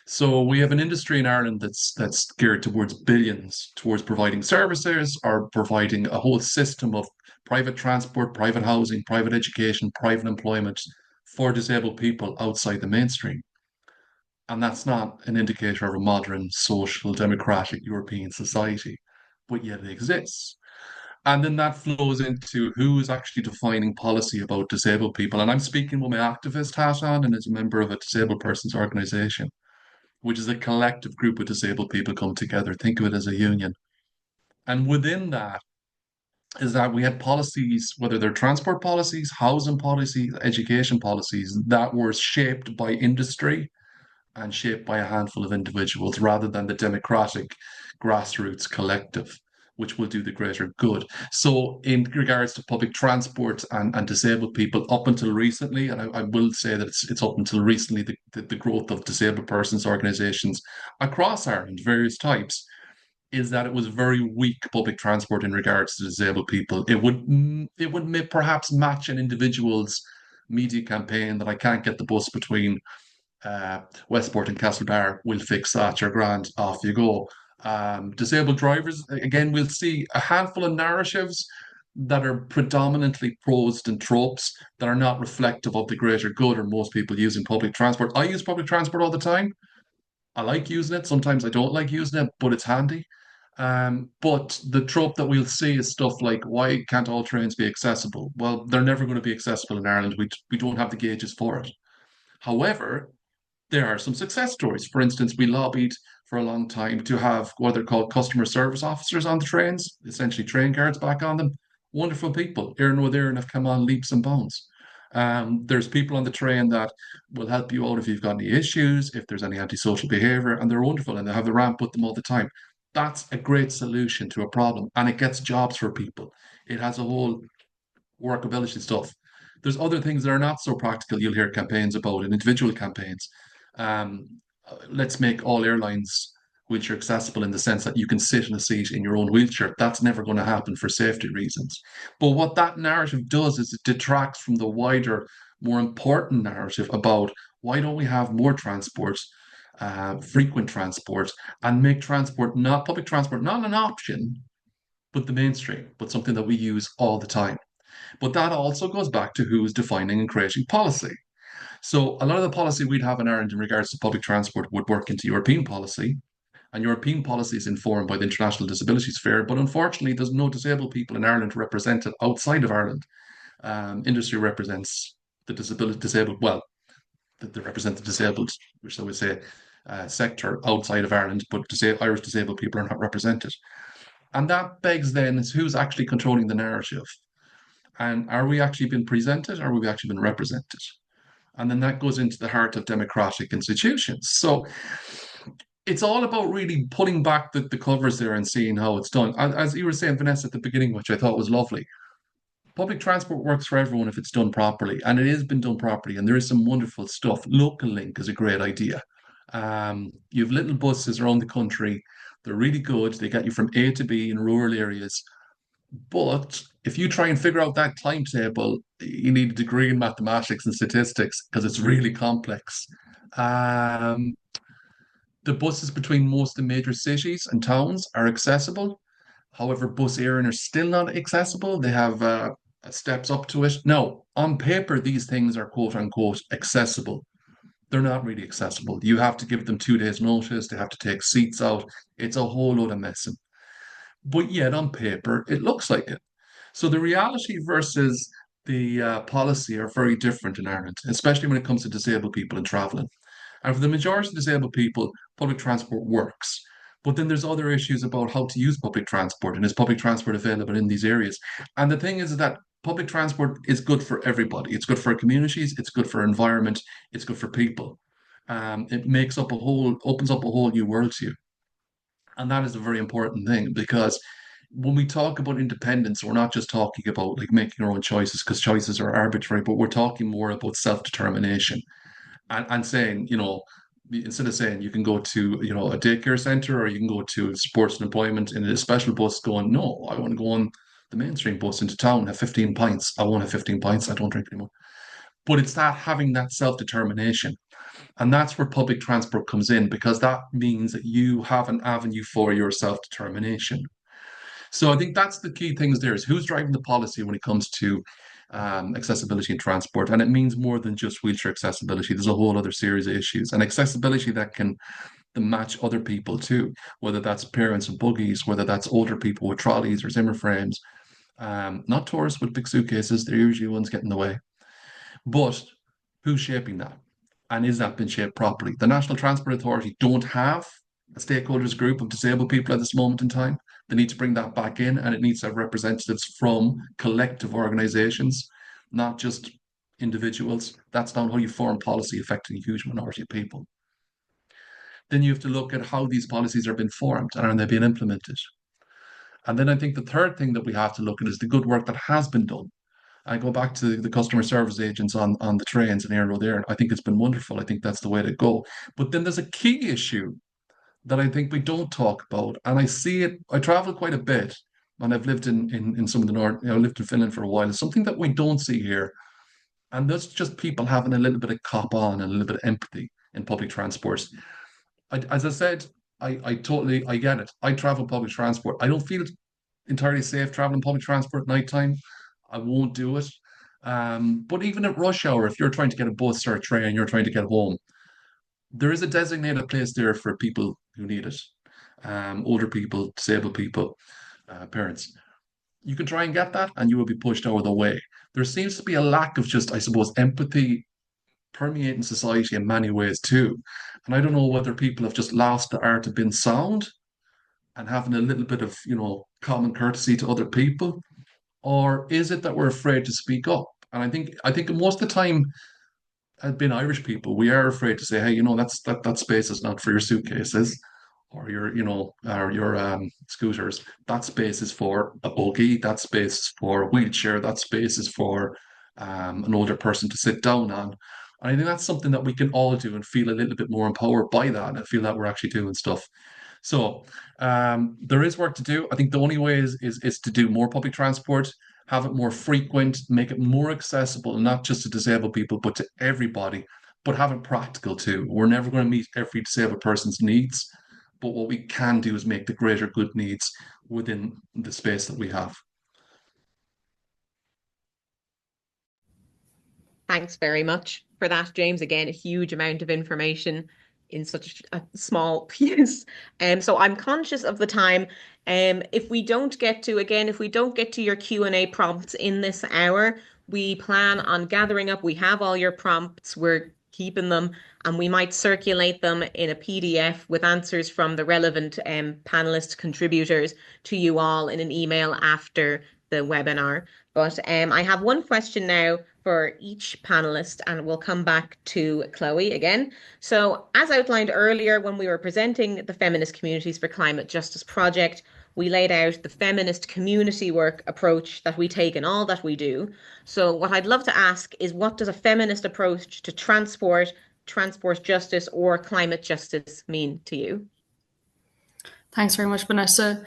So we have an industry in Ireland that's geared towards billions, towards providing services or providing a whole system of private transport, private housing, private education, private employment for disabled people outside the mainstream. And that's not an indicator of a modern, social, democratic European society, but yet it exists. And then that flows into who is actually defining policy about disabled people. And I'm speaking with my activist hat on and as a member of a disabled persons organization, which is a collective group of disabled people come together. Think of it as a union. And within that is that we had policies, whether they're transport policies, housing policies, education policies, that were shaped by industry and shaped by a handful of individuals rather than the democratic grassroots collective, which will do the greater good. So, in regards to public transport and disabled people, up until recently, and I will say that it's up until recently, the growth of disabled persons organisations across Ireland, various types, is that it was very weak public transport in regards to disabled people. It would perhaps match an individual's media campaign that I can't get the bus between Westport and Castlebar, will fix that, you're grand, off you go. Disabled drivers, again, we'll see a handful of narratives that are predominantly prosed and tropes that are not reflective of the greater good or most people using public transport. I use public transport all the time. I like using it. Sometimes I don't like using it, but it's handy. But the trope that we'll see is stuff like, why can't all trains be accessible? Well, they're never going to be accessible in Ireland. We don't have the gauges for it. However, there are some success stories. For instance, we lobbied for a long time to have what they're called customer service officers on the trains, essentially train guards back on them. Wonderful people. Erin with Erin have come on leaps and bounds. There's people on the train that will help you out if you've got any issues, if there's any antisocial behavior, and they're wonderful and they have the ramp with them all the time. That's a great solution to a problem and it gets jobs for people. It has a whole workability stuff. There's other things that are not so practical you'll hear campaigns about in individual campaigns. Um, let's make all airlines wheelchair accessible in the sense that you can sit in a seat in your own wheelchair. That's never going to happen for safety reasons. But what that narrative does is it detracts from the wider, more important narrative about why don't we have more transport, frequent transport, and make transport, not public transport, not an option, but the mainstream, but something that we use all the time. But that also goes back to who's defining and creating policy. So a lot of the policy we'd have in Ireland in regards to public transport would work into European policy, and European policy is informed by the International Disability Sphere. But unfortunately, there's no disabled people in Ireland represented outside of Ireland. Industry represents the disabled, well, they represent the disabled, which I would say, sector outside of Ireland, but Irish disabled people are not represented. And that begs then is who's actually controlling the narrative? And are we actually being presented or are we actually being represented? And then that goes into the heart of democratic institutions. So it's all about really pulling back the covers there and seeing how it's done. As you were saying, Vanessa, at the beginning, which I thought was lovely, public transport works for everyone if it's done properly, and it has been done properly, and there is some wonderful stuff. Local link is a great idea. You have little buses around the country. They're really good. They get you from A to B in rural areas. But if you try and figure out that timetable, you need a degree in mathematics and statistics because it's really complex. Um, the buses between most of the major cities and towns are accessible. However, bus Éireann are still not accessible. They have steps up to it. No, on paper, these things are quote unquote accessible. They're not really accessible. You have to give them 2 days' notice. They have to take seats out. It's a whole load of messing. But yet, on paper, it looks like it. So the reality versus the policy are very different in Ireland, especially when it comes to disabled people and travelling. And for the majority of disabled people, public transport works. But then there's other issues about how to use public transport and is public transport available in these areas. And the thing is that public transport is good for everybody. It's good for communities, it's good for environment, it's good for people. It makes up a whole, opens up a whole new world to you. And that is a very important thing because when we talk about independence, we're not just talking about like making our own choices because choices are arbitrary, but we're talking more about self-determination. and saying, instead of saying you can go to, a daycare center or you can go to sports and employment in a special bus, going, no, I want to go on the mainstream bus into town, have 15 pints. I won't have 15 pints. I don't drink anymore. But it's that having that self-determination. And that's where public transport comes in, because that means that you have an avenue for your self-determination. So I think that's the key things there, is who's driving the policy when it comes to accessibility in transport. And it means more than just wheelchair accessibility. There's a whole other series of issues, and accessibility that can match other people too, whether that's parents and buggies, whether that's older people with trolleys or Zimmer frames, not tourists with big suitcases. They're usually ones getting in the way. But who's shaping that? And is that been shaped properly? The National Transport Authority don't have a stakeholders group of disabled people at this moment in time. They need to bring that back in, and it needs to have representatives from collective organizations, not just individuals. That's not how you form policy affecting a huge minority of people. Then you have to look at how these policies are being formed and are they being implemented. And then I think the third thing that we have to look at is the good work that has been done. I go back to the customer service agents on the trains in Aero there. I think it's been wonderful. I think that's the way to go. But then there's a key issue that I think we don't talk about. And I see it, I travel quite a bit, and I've lived in some of the north, I lived in Finland for a while. It's something that we don't see here. And that's just people having a little bit of cop on and a little bit of empathy in public transport. As I said, I totally, I get it. I travel public transport. I don't feel entirely safe traveling public transport at night time. I won't do it. But even at rush hour, if you're trying to get a bus or a train, you're trying to get home, there is a designated place there for people who need it. Older people, disabled people, parents. You can try and get that, and you will be pushed out of the way. There seems to be a lack of just, I suppose, empathy permeating society in many ways too. And I don't know whether people have just lost the art of being sound and having a little bit of, common courtesy to other people, or is it that we're afraid to speak up? And I think most of the time, as being Irish people, we are afraid to say, hey, that space is not for your suitcases or your scooters. That space is for a buggy. That space is for a wheelchair. That space is for an older person to sit down on. And I think that's something that we can all do and feel a little bit more empowered by that, and feel that we're actually doing stuff. So there is work to do. I think the only way is to do more public transport, have it more frequent, make it more accessible, not just to disabled people, but to everybody, but have it practical too. We're never going to meet every disabled person's needs, but what we can do is make the greater good needs within the space that we have. Thanks very much for that, James. Again, a huge amount of information in such a small piece. So I'm conscious of the time. If we don't get to your Q&A prompts in this hour, we plan on gathering up. We have all your prompts. We're keeping them, and we might circulate them in a PDF with answers from the relevant panelist contributors to you all in an email after the webinar. But I have one question now for each panelist, and we'll come back to Chloe again. So as outlined earlier, when we were presenting the Feminist Communities for Climate Justice project, we laid out the feminist community work approach that we take in all that we do. So what I'd love to ask is, what does a feminist approach to transport justice or climate justice mean to you? Thanks very much, Vanessa.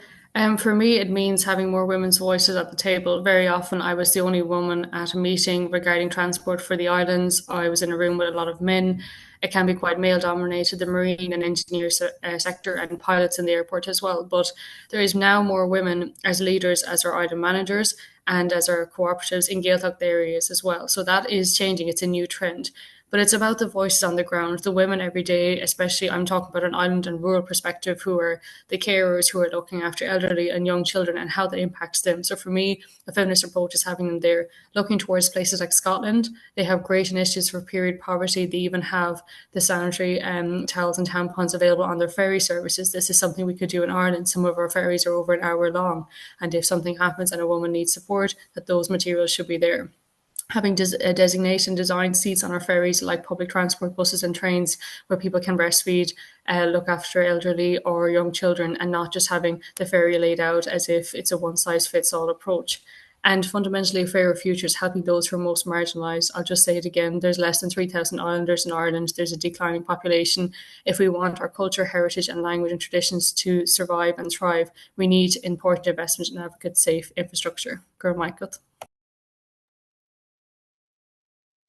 For me, it means having more women's voices at the table. Very often, I was the only woman at a meeting regarding transport for the islands. I was in a room with a lot of men. It can be quite male-dominated, the marine and engineer sector, and pilots in the airport as well. But there is now more women as leaders, as our island managers, and as our cooperatives in Gaeltacht areas as well. So that is changing. It's a new trend. But it's about the voices on the ground, the women every day, especially I'm talking about an island and rural perspective, who are the carers, who are looking after elderly and young children, and how that impacts them. So for me, a feminist approach is having them there, looking towards places like Scotland. They have great initiatives for period poverty. They even have the sanitary towels and tampons available on their ferry services. This is something we could do in Ireland. Some of our ferries are over an hour long. And if something happens and a woman needs support, that those materials should be there. Having a designation designed seats on our ferries, like public transport buses and trains, where people can breastfeed, look after elderly or young children, and not just having the ferry laid out as if it's a one-size-fits-all approach. and fundamentally a fairer future is helping those who are most marginalised. I'll just say it again, there's less than 3,000 islanders in Ireland, there's a declining population. If we want our culture, heritage and language and traditions to survive and thrive, we need important investment in advocate safe infrastructure. Gur Michael.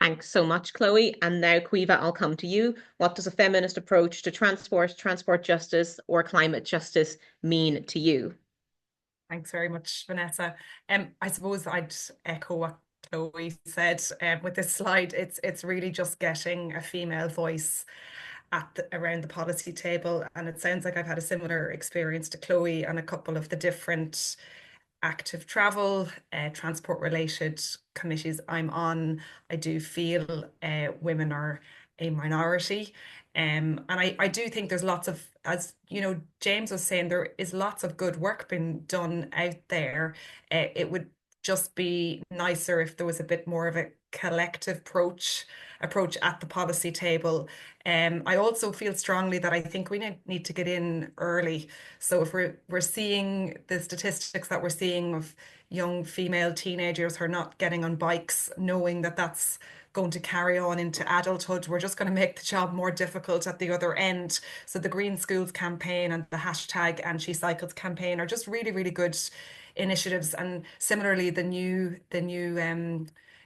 Thanks so much, Chloe. And now, Caoimhe, I'll come to you. What does a feminist approach to transport justice or climate justice mean to you? Thanks very much, Vanessa. I suppose I'd echo what Chloe said with this slide. It's really just getting a female voice around the policy table. And it sounds like I've had a similar experience to Chloe and a couple of the different active travel, transport related committees I'm on. I do feel women are a minority. And I do think there's lots of, as you know, James was saying, there is lots of good work being done out there. It would just be nicer if there was a bit more of a collective approach at the policy table. I also feel strongly that I think we need to get in early. So if we're seeing the statistics that we're seeing of young female teenagers who are not getting on bikes, knowing that that's going to carry on into adulthood, we're just going to make the job more difficult at the other end. So the Green Schools campaign and the hashtag And She Cycles campaign are just really, really good initiatives. And similarly, the new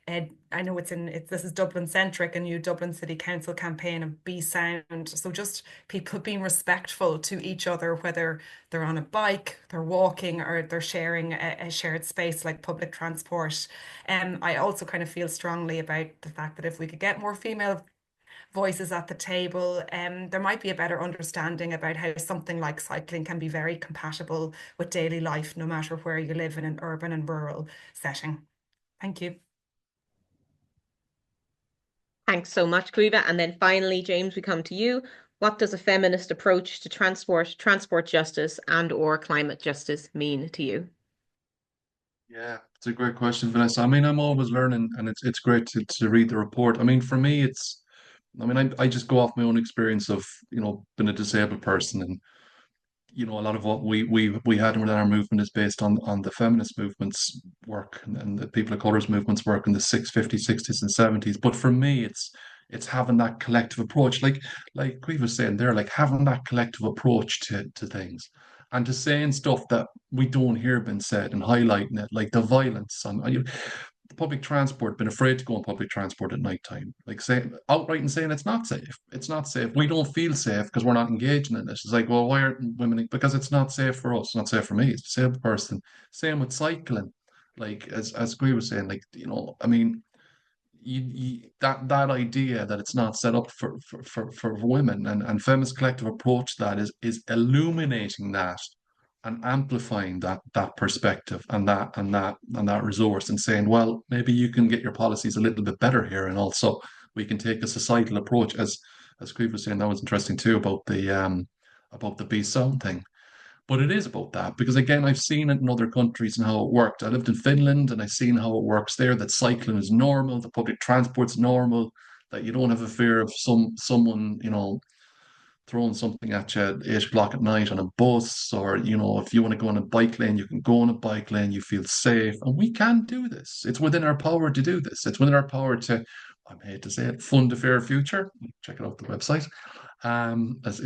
I know this is Dublin centric, a new Dublin City Council campaign of Be Sound. So just people being respectful to each other, whether they're on a bike, they're walking, or they're sharing a shared space like public transport. I also kind of feel strongly about the fact that if we could get more female voices at the table, there might be a better understanding about how something like cycling can be very compatible with daily life, no matter where you live in an urban and rural setting. Thank you. Thanks so much, Caoimhe. And then finally, James, we come to you. What does a feminist approach to transport justice and or climate justice mean to you? Yeah, it's a great question, Vanessa. I mean, I'm always learning, and it's great to read the report. I mean, for me, I just go off my own experience of, being a disabled person, and a lot of what we had within our movement is based on the feminist movement's work and the people of color's movement's work in the 50s, 60s, and 70s. But for me, it's having that collective approach, like we were saying there, like having that collective approach to things, and to saying stuff that we don't hear being said and highlighting it, like the violence on public transport, been afraid to go on public transport at night time, like saying outright and saying it's not safe. It's not safe. We don't feel safe because we're not engaging in it. It's like, well, why aren't women? Because it's not safe for us. It's not safe for me. It's a disabled person. Same with cycling. Like as Gui was saying, like, I mean, that idea that it's not set up for women, and feminist collective approach to that is illuminating that and amplifying that perspective and that resource, and saying, well, maybe you can get your policies a little bit better here, and also we can take a societal approach. As Cleve was saying, that was interesting too about the Be Sound thing. But it is about that because, again, I've seen it in other countries and how it worked. I lived in Finland and I've seen how it works there, that cycling is normal, the public transport's normal, that you don't have a fear of someone, throwing something at you at 8 o'clock at night on a bus, or, if you want to go on a bike lane, you can go on a bike lane, you feel safe. And we can do this. It's within our power to do this. It's within our power to, I hate to say it, fund a fair future. Check it out the website. As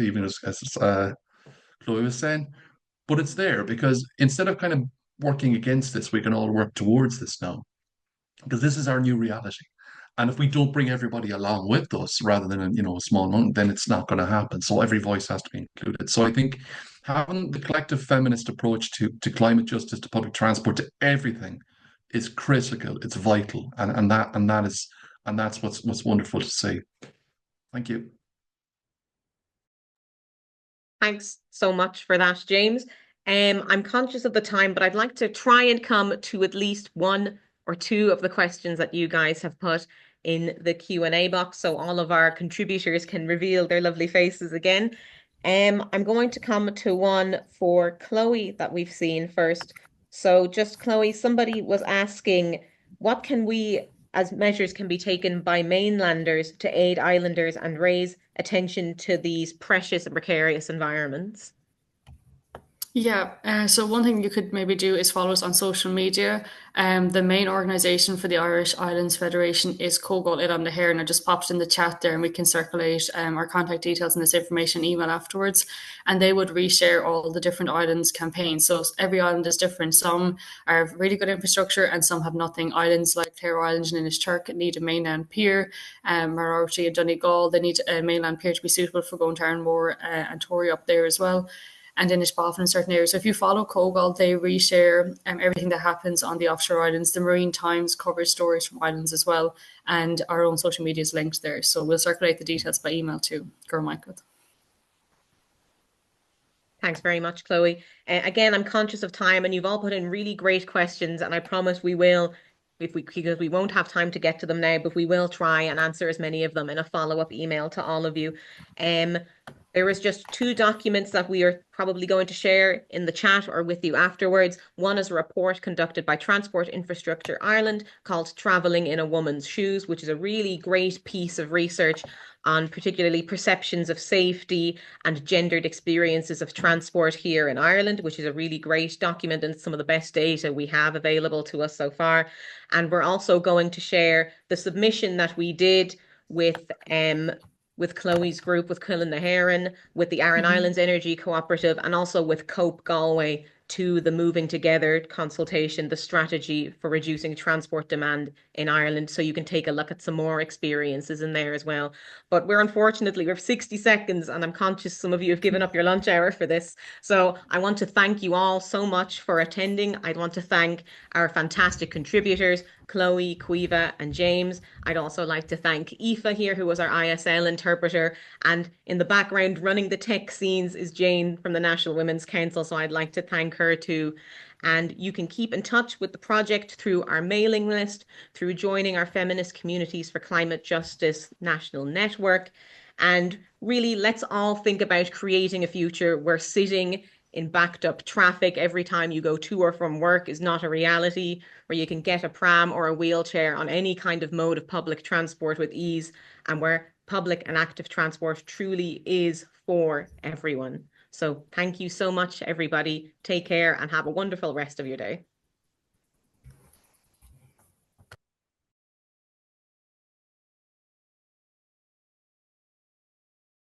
Chloe was saying. But it's there because instead of kind of working against this, we can all work towards this now, because this is our new reality. And if we don't bring everybody along with us rather than a small amount, then it's not going to happen. So every voice has to be included. So I think having the collective feminist approach to climate justice, to public transport, to everything is critical. It's vital, and that's what's wonderful to see. Thank you. Thanks so much for that, James. I'm conscious of the time, but I'd like to try and come to at least one or two of the questions that you guys have put in the Q&A box, so all of our contributors can reveal their lovely faces again. I'm going to come to one for Chloe that we've seen first. So just Chloe, somebody was asking, what can we as measures can be taken by mainlanders to aid islanders and raise attention to these precious and precarious environments? Yeah, so one thing you could maybe do is follow us on social media. The main organisation for the Irish Islands Federation is Comhar Caomhán Teo, and I just popped in the chat there, and we can circulate our contact details and this information email afterwards. And they would reshare all the different islands campaigns. So every island is different. Some are really good infrastructure, and some have nothing. Islands like Clare Island and Inishturk need a mainland pier. Marorty and Donegal, they need a mainland pier to be suitable for going to Arranmore and Tory up there as well, and in Ishbofin in certain areas. So if you follow Comhar, they reshare everything that happens on the offshore islands. The Marine Times covers stories from islands as well, and our own social media is linked there. So we'll circulate the details by email too. Michael. Thanks very much, Chloe. Again, I'm conscious of time, and you've all put in really great questions, and I promise we will, because we won't have time to get to them now, but we will try and answer as many of them in a follow-up email to all of you. There is just 2 documents that we are probably going to share in the chat or with you afterwards. One is a report conducted by Transport Infrastructure Ireland called Travelling in a Woman's Shoes, which is a really great piece of research on particularly perceptions of safety and gendered experiences of transport here in Ireland, which is a really great document and some of the best data we have available to us so far. And we're also going to share the submission that we did with Chloe's group, with Cuill na hÉireann, with the Aran Islands Energy Cooperative, and also with Cope Galway to the Moving Together consultation, the strategy for reducing transport demand in Ireland. So you can take a look at some more experiences in there as well. But we have 60 seconds, and I'm conscious some of you have given up your lunch hour for this. So I want to thank you all so much for attending. I want to thank our fantastic contributors, Chloe, Caoimhe, and James. I'd also like to thank Aoife here, who was our ISL interpreter. And in the background running the tech scenes is Jane from the National Women's Council. So I'd like to thank her too. And you can keep in touch with the project through our mailing list, through joining our Feminist Communities for Climate Justice National Network. And really, let's all think about creating a future where sitting in backed up traffic every time you go to or from work is not a reality, where you can get a pram or a wheelchair on any kind of mode of public transport with ease, and where public and active transport truly is for everyone. So thank you so much, everybody. Take care and have a wonderful rest of your day.